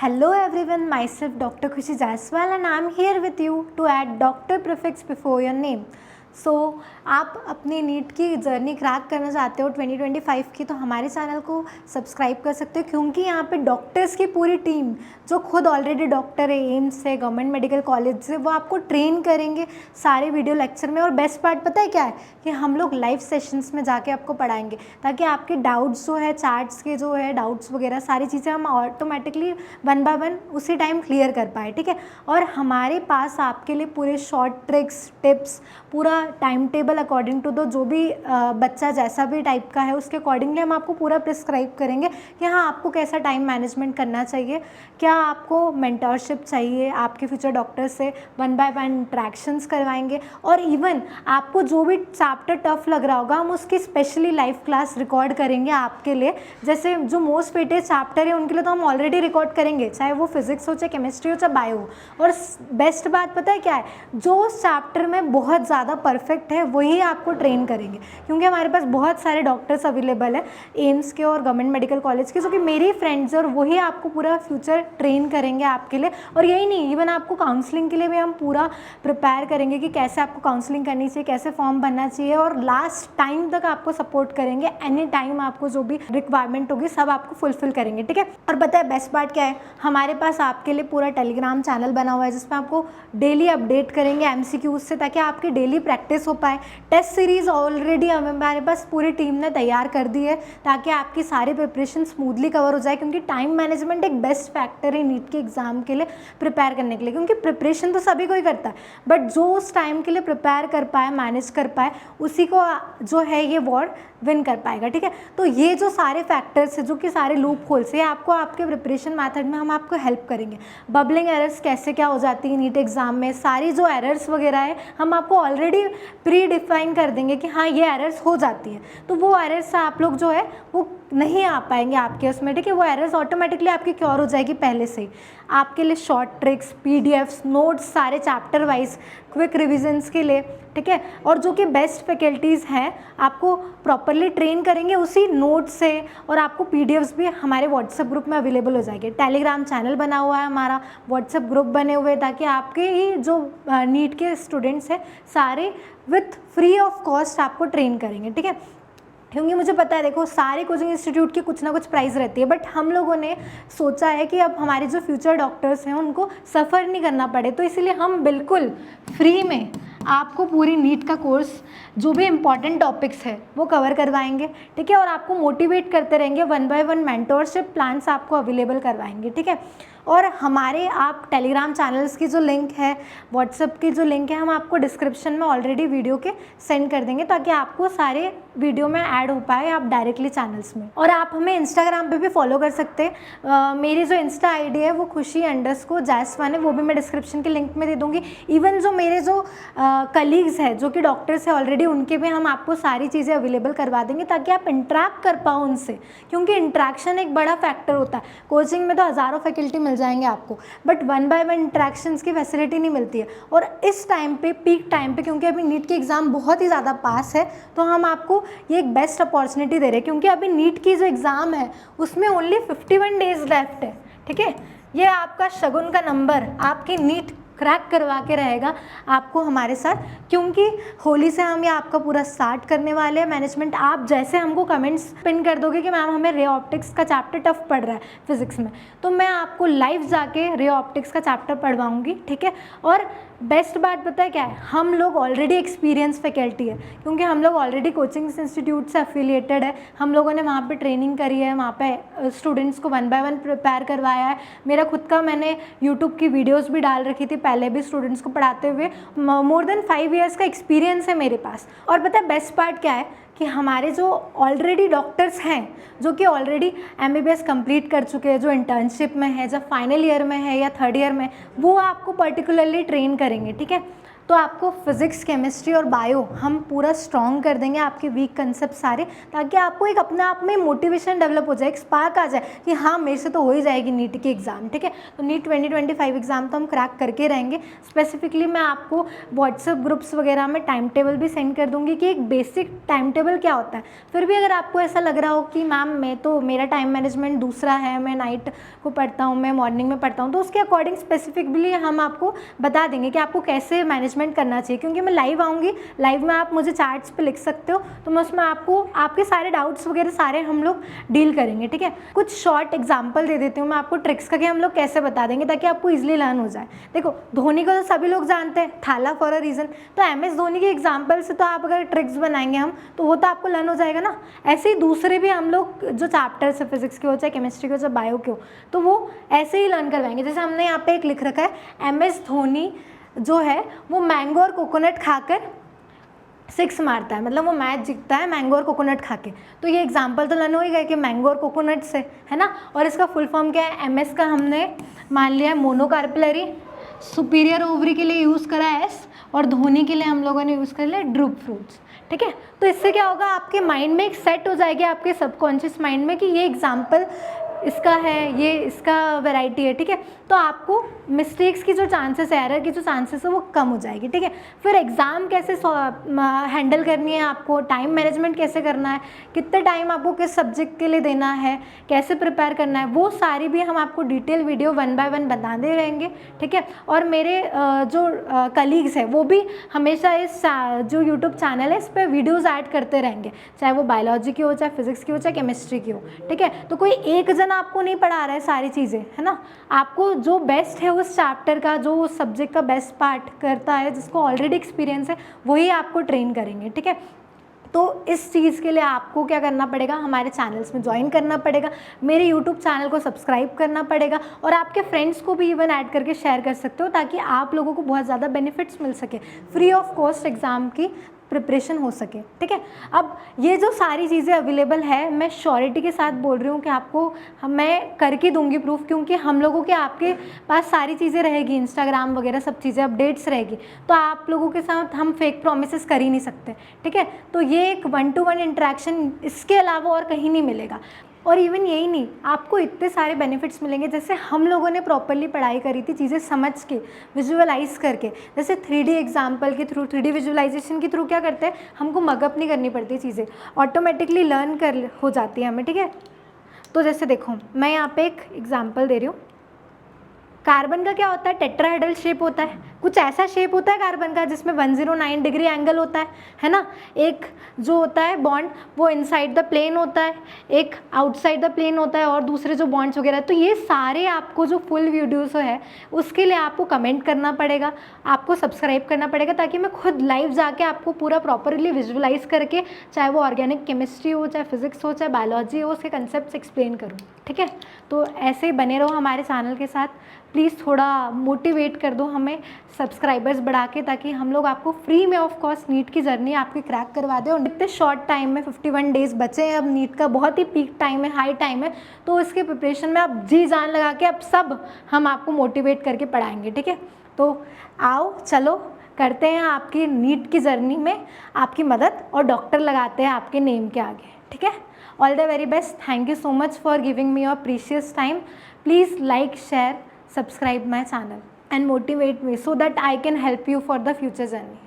Hello everyone, myself Dr. Khushi Jaiswal and I am here with you to add doctor prefix before your name. सो आप अपनी NEET की journey crack करना चाहते हो 2025 की, तो हमारे चैनल को सब्सक्राइब कर सकते हो, क्योंकि यहाँ पे डॉक्टर्स की पूरी टीम जो खुद ऑलरेडी डॉक्टर है, एम्स से, गवर्नमेंट मेडिकल कॉलेज से, वो आपको ट्रेन करेंगे सारे वीडियो लेक्चर में। और बेस्ट पार्ट पता है क्या है कि हम लोग लाइव सेशंस में जाके आपको पढ़ाएंगे, ताकि आपके डाउट्स जो है, चार्ट्स के जो है डाउट्स वगैरह सारी चीज़ें हम ऑटोमेटिकली वन बाय वन उसी टाइम क्लियर कर पाए, ठीक है। और हमारे पास आपके लिए पूरे शॉर्ट ट्रिक्स, टिप्स, पूरा टाइम टेबल अकॉर्डिंग टू जो भी बच्चा जैसा भी टाइप का है उसके अकॉर्डिंगली हम आपको पूरा प्रिस्क्राइब करेंगे कि हाँ आपको कैसा टाइम मैनेजमेंट करना चाहिए, क्या आपको मेंटरशिप चाहिए, आपके फ्यूचर डॉक्टर से वन बाय वन इंट्रैक्शंस करवाएंगे। और इवन आपको जो भी चैप्टर टफ लग रहा होगा हम उसकी स्पेशली लाइव क्लास रिकॉर्ड करेंगे आपके लिए। जैसे जो मोस्ट वेटेज चैप्टर है उनके लिए तो हम ऑलरेडी रिकॉर्ड करेंगे, चाहे वो फिजिक्स हो, चाहे केमिस्ट्री हो, चाहे बायो हो। और बेस्ट बात पता है क्या है, जो उस चैप्टर में बहुत ज़्यादा परफेक्ट है वही आपको ट्रेन करेंगे, क्योंकि हमारे पास बहुत सारे डॉक्टर्स अवेलेबल है एम्स के और गवर्नमेंट मेडिकल कॉलेज के, जो कि मेरी फ्रेंड्स हैं, और वही आपको पूरा फ्यूचर ट्रेन करेंगे आपके लिए। और यही नहीं, इवन आपको काउंसलिंग के लिए भी हम पूरा प्रिपेयर करेंगे कि कैसे आपको काउंसलिंग करनी चाहिए, कैसे फॉर्म भरना चाहिए, और लास्ट टाइम तक आपको सपोर्ट करेंगे। एनी टाइम आपको जो भी रिक्वायरमेंट होगी सब आपको फुलफिल करेंगे, ठीक है। और पता है बेस्ट पार्ट क्या है, हमारे पास आपके लिए पूरा टेलीग्राम चैनल बना हुआ है, जिसमें आपको डेली अपडेट करेंगे एमसीक्यूज से, ताकि आपकी डेली प्रैक्टिस हो पाए। टेस्ट सीरीज ऑलरेडी हमारे पास पूरी टीम ने तैयार कर दी है, ताकि आपकी सारी प्रिपरेशन स्मूथली कवर हो जाए, क्योंकि टाइम मैनेजमेंट एक बेस्ट फैक्टर है नीट के एग्जाम के लिए प्रिपेयर करने के लिए। क्योंकि प्रिपरेशन तो सभी को ही करता है, बट जो उस टाइम के लिए प्रिपेयर कर पाए, मैनेज कर पाए, उसी को जो है ये वॉर विन कर पाएगा, ठीक है। तो ये जो सारे फैक्टर्स है, जो कि सारे लूप होल्स है, आपको आपके प्रिपरेशन मेथड में हम आपको हेल्प करेंगे। बबलिंग एरर्स कैसे क्या हो जाती है नीट एग्जाम में, सारी जो एरर्स वगैरह है हम आपको ऑलरेडी प्री डिफाइन कर देंगे कि हाँ ये एरर्स हो जाती है, तो वो एरर्स आप लोग जो है वो नहीं आ पाएंगे आपके उसमें, ठीक है। वो एरर्स ऑटोमेटिकली आपकी क्योर हो जाएगी पहले से ही। आपके लिए शॉर्ट ट्रिक्स, पीडीएफ्स, नोट्स सारे चैप्टर वाइज, क्विक रिविजन्स के लिए, ठीक है। और जो कि बेस्ट फैकल्टीज़ हैं आपको प्रॉपरली ट्रेन करेंगे उसी नोट्स से, और आपको पीडीएफ्स भी हमारे व्हाट्सएप ग्रुप में अवेलेबल हो जाएंगे। टेलीग्राम चैनल बना हुआ है हमारा, व्हाट्सएप ग्रुप बने हुए, ताकि आपके ही जो नीट के स्टूडेंट्स हैं सारे विथ फ्री ऑफ कॉस्ट आपको ट्रेन करेंगे, ठीक है। क्योंकि मुझे पता है, देखो सारे कोचिंग इंस्टीट्यूट की कुछ ना कुछ प्राइस रहती है, बट हम लोगों ने सोचा है कि अब हमारे जो फ्यूचर डॉक्टर्स हैं उनको सफ़र नहीं करना पड़े, तो इसीलिए हम बिल्कुल फ्री में आपको पूरी नीट का कोर्स जो भी इम्पॉर्टेंट टॉपिक्स है वो कवर करवाएंगे, ठीक है। और आपको मोटिवेट करते रहेंगे, one by one mentorship plans आपको अवेलेबल करवाएंगे, ठीक है। और हमारे आप टेलीग्राम चैनल्स की जो लिंक है, व्हाट्सएप की जो लिंक है, हम आपको डिस्क्रिप्शन में ऑलरेडी वीडियो के सेंड कर देंगे, ताकि आपको सारे वीडियो में ऐड हो पाए आप डायरेक्टली चैनल्स में। और आप हमें इंस्टाग्राम पे भी फॉलो कर सकते हैं। मेरी जो इंस्टा आईडी है वो खुशी_जायसवाल है, वो भी मैं डिस्क्रिप्शन के लिंक में दे दूँगी। इवन जो मेरे जो कलीग्स हैं जो कि डॉक्टर्स हैं ऑलरेडी, उनके भी हम आपको सारी चीज़ें अवेलेबल करवा देंगे, ताकि आप इंटरेक्ट कर पाओ उनसे, क्योंकि इंटरेक्शन एक बड़ा फैक्टर होता है। कोचिंग में तो हज़ारों फैकल्टी मिल जाएंगे आपको, but one by one interactions की फैसिलिटी नहीं मिलती है। और इस टाइम पे, पीक टाइम पे, क्योंकि अभी नीट की एग्ज़ाम बहुत ही ज़्यादा पास है, तो हम आपको ये एक बेस्ट अपॉर्चुनिटी दे रहे हैं, क्योंकि अभी नीट की जो एग्ज़ाम है उसमें ओनली 51 डेज लेफ्ट है, ठीक है। ये आपका शगुन का नंबर आपकी नीट क्रैक करवा के रहेगा आपको हमारे साथ, क्योंकि होली से हम ये आपका पूरा स्टार्ट करने वाले हैं मैनेजमेंट। आप जैसे हमको कमेंट्स पिन कर दोगे कि मैम हमें रे ऑप्टिक्स का चैप्टर टफ पढ़ रहा है फिजिक्स में, तो मैं आपको लाइव जाके रे ऑप्टिक्स का चैप्टर पढ़वाऊँगी, ठीक है। और बेस्ट बात पता है क्या है, हम लोग ऑलरेडी एक्सपीरियंस फैकल्टी है, क्योंकि हम लोग ऑलरेडी कोचिंग इंस्टीट्यूट से एफिलिएटेड है, हम लोगों ने वहाँ पे ट्रेनिंग करी है, वहाँ पे स्टूडेंट्स को वन बाय वन प्रिपेयर करवाया है। मेरा खुद का मैंने यूट्यूब की वीडियोस भी डाल रखी थी पहले भी स्टूडेंट्स को पढ़ाते हुए। मोर देन 5 ईयर्स का एक्सपीरियंस है मेरे पास। और पता है बेस्ट पार्ट क्या है कि हमारे जो ऑलरेडी डॉक्टर्स हैं, जो कि ऑलरेडी एमबीबीएस कंप्लीट कर चुके हैं, जो इंटर्नशिप में है, जब फाइनल ईयर में है या थर्ड ईयर में, वो आपको पर्टिकुलरली ट्रेन करेंगे, ठीक है। तो आपको फिज़िक्स, केमिस्ट्री और बायो हम पूरा स्ट्रॉन्ग कर देंगे, आपके वीक कंसेप्ट सारे, ताकि आपको एक अपने आप में मोटिवेशन डेवलप हो जाए, एक स्पार्क आ जाए कि हाँ मेरे से तो हो ही जाएगी नीट की एग्ज़ाम, ठीक है। तो नीट 2025 एग्ज़ाम तो हम क्रैक करके रहेंगे। स्पेसिफिकली मैं आपको व्हाट्सएप ग्रुप्स वगैरह में टाइम टेबल भी सेंड कर दूँगी कि एक बेसिक टाइम टेबल क्या होता है। फिर भी अगर आपको ऐसा लग रहा हो कि मैम मेरा टाइम मैनेजमेंट दूसरा है, मैं नाइट को पढ़ता हूँ, मैं मॉर्निंग में पढ़ता हूँ, तो उसके अकॉर्डिंग स्पेसिफिकली हम आपको बता देंगे कि आपको कैसे मैनेजमेंट करना चाहिए। क्योंकि मैं लाइव आऊँगी, लाइव में आप मुझे चार्ट्स पे लिख सकते हो, तो मैं उसमें आपको आपके सारे डाउट्स वगैरह सारे हम लोग डील करेंगे, ठीक है। कुछ शॉर्ट एग्जाम्पल दे देती हूँ मैं आपको ट्रिक्स का कि हम लोग कैसे बता देंगे ताकि आपको ईजिली लर्न हो जाए। देखो, धोनी को तो सभी लोग जानते हैं, थाला फॉर अ रीज़न, तो MS धोनी के एग्जाम्पल से तो आप अगर ट्रिक्स बनाएंगे हम, तो वो तो आपको लर्न हो जाएगा ना। ऐसे ही दूसरे भी हम लोग जो चैप्टर्स है, फिजिक्स के हो चाहे केमिस्ट्री के हो चाहे बायो के हो, तो वो ऐसे ही लर्न करवाएंगे। जैसे हमने यहाँ पे एक लिख रखा है, MS धोनी जो है वो मैंगो और कोकोनट खाकर 6 मारता है, मतलब वो मैच जीतता है मैंगो और कोकोनट खा के। तो ये एग्जाम्पल तो लर्न हो ही गए कि मैंगो और कोकोनट से, है ना। और इसका फुल फॉर्म क्या है, MS का हमने मान लिया मोनोकार्पिलरी, सुपीरियर ओवरी के लिए यूज़ करा है S, और धोनी के लिए हम लोगों ने यूज़ कर लिया ड्रूप फ्रूट्स, ठीक है। तो इससे क्या होगा, आपके माइंड में एक सेट हो जाएगी, आपके सबकॉन्शियस माइंड में कि ये एग्जाम्पल इसका है, ये इसका वैरायटी है, ठीक है। तो आपको मिस्टेक्स की जो चांसेस है, एरर की जो चांसेस है वो कम हो जाएगी, ठीक है। फिर एग्ज़ाम कैसे हैंडल करनी है, आपको टाइम मैनेजमेंट कैसे करना है, कितने टाइम आपको किस सब्जेक्ट के लिए देना है, कैसे प्रिपेयर करना है, वो सारी भी हम आपको डिटेल वीडियो 1 बाय 1 बताते रहेंगे, ठीक है। और मेरे जो कलीग्स हैं वो भी हमेशा इस जो यूट्यूब चैनल है इस पर वीडियोज़ ऐड करते रहेंगे, चाहे वो बायोलॉजी की हो, चाहे फिजिक्स की हो, चाहे केमिस्ट्री की हो, ठीक है। तो कोई एक जन आपको नहीं पढ़ा रहा है सारी चीज़ें, है ना। आपको जो बेस्ट है उस चैप्टर का, जो उस सब्जेक्ट का बेस्ट पार्ट करता है, जिसको ऑलरेडी एक्सपीरियंस है, वही आपको ट्रेन करेंगे, ठीक है। तो इस चीज़ के लिए आपको क्या करना पड़ेगा, हमारे चैनल्स में ज्वाइन करना पड़ेगा, मेरे यूट्यूब चैनल को सब्सक्राइब करना पड़ेगा, और आपके फ्रेंड्स को भी इवन ऐड करके शेयर कर सकते हो, ताकि आप लोगों को बहुत ज़्यादा बेनिफिट्स मिल सके, फ्री ऑफ कॉस्ट एग्ज़ाम की प्रिपरेशन हो सके, ठीक है। अब ये जो सारी चीज़ें अवेलेबल है, मैं श्योरिटी के साथ बोल रही हूँ कि आपको मैं करके दूंगी प्रूफ, क्योंकि हम लोगों के आपके पास सारी चीज़ें रहेगी, इंस्टाग्राम वगैरह सब चीज़ें अपडेट्स रहेगी, तो आप लोगों के साथ हम फेक प्रॉमिसेस कर ही नहीं सकते, ठीक है। तो ये एक 1-to-1 इंटरेक्शन इसके अलावा और कहीं नहीं मिलेगा। और इवन यही नहीं, आपको इतने सारे बेनिफिट्स मिलेंगे, जैसे हम लोगों ने प्रॉपरली पढ़ाई करी थी, चीज़ें समझ के विजुअलाइज करके, जैसे 3D एग्जाम्पल के थ्रू, 3D विजुअलाइजेशन के थ्रू क्या करते हैं, हमको मगअप नहीं करनी पड़ती, चीज़ें ऑटोमेटिकली लर्न कर हो जाती है हमें, ठीक है। तो जैसे देखो, मैं यहाँ पे एक एग्जाम्पल दे रही हूँ, कार्बन का क्या होता है, टेट्राहेड्रल शेप होता है, कुछ ऐसा शेप होता है कार्बन का जिसमें 109 डिग्री एंगल होता है ना। एक जो होता है बॉन्ड वो इनसाइड द प्लेन होता है, एक आउटसाइड द प्लेन होता है, और दूसरे जो बॉन्ड्स वगैरह, तो ये सारे आपको जो फुल वीडियोस है उसके लिए आपको कमेंट करना पड़ेगा, आपको सब्सक्राइब करना पड़ेगा, ताकि मैं खुद लाइव जाके आपको पूरा प्रॉपरली विजुअलाइज करके, चाहे वो ऑर्गेनिक केमिस्ट्री हो, चाहे फिजिक्स हो, चाहे बायोलॉजी हो, उसके कंसेप्ट एक्सप्लेन करूँ, ठीक है। तो ऐसे ही बने रहो हमारे चैनल के साथ, प्लीज़ थोड़ा मोटिवेट कर दो हमें सब्सक्राइबर्स बढ़ा के, ताकि हम लोग आपको फ्री में ऑफ कॉस्ट नीट की जर्नी आपकी क्रैक करवा दें। और इतने शॉर्ट टाइम में 51 डेज़ बचे हैं, अब नीट का बहुत ही पीक टाइम है, हाई टाइम है, तो इसके प्रिपरेशन में आप जी जान लगा के अब सब हम आपको मोटिवेट करके पढ़ाएंगे, ठीक है। तो आओ चलो करते हैं आपकी नीट की जर्नी में आपकी मदद, और डॉक्टर लगाते हैं आपके नेम के आगे, ठीक है। All the very best, thank you so much for giving me your precious time. Please like, share, subscribe my channel and motivate me so that I can help you for the future journey.